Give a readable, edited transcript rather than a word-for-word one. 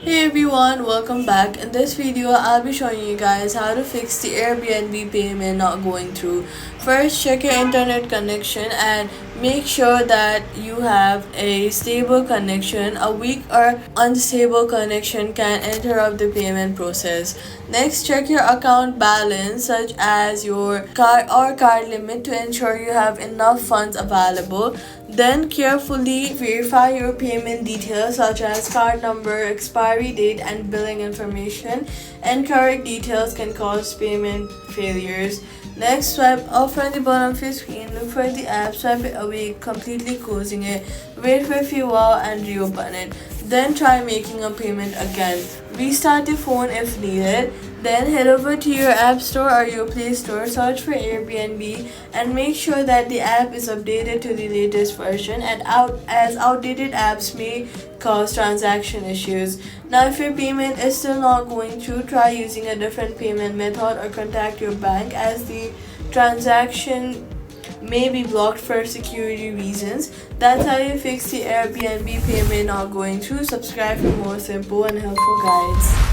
Hey everyone, welcome back. In this video, I'll be showing you guys how to fix the Airbnb payment not going through. First, check your internet connection and make sure that you have a stable connection. A weak or unstable connection can interrupt the payment process. Next, check your account balance such as your card limit to ensure you have enough funds available. Then carefully verify your payment details such as card number, expiry date, and billing information. Incorrect details can cause payment failures. Next, swipe up from the bottom of your screen, look for the app, swipe it away, completely closing it, wait for a few while and reopen it. Then try making a payment again. Restart the phone if needed. Then head over to your App Store or your Play Store, search for Airbnb, and make sure that the app is updated to the latest version, and as outdated apps may cause transaction issues. Now, if your payment is still not going through, try using a different payment method or contact your bank as the transaction may be blocked for security reasons. That's how you fix the Airbnb payment not going through. Subscribe for more simple and helpful guides.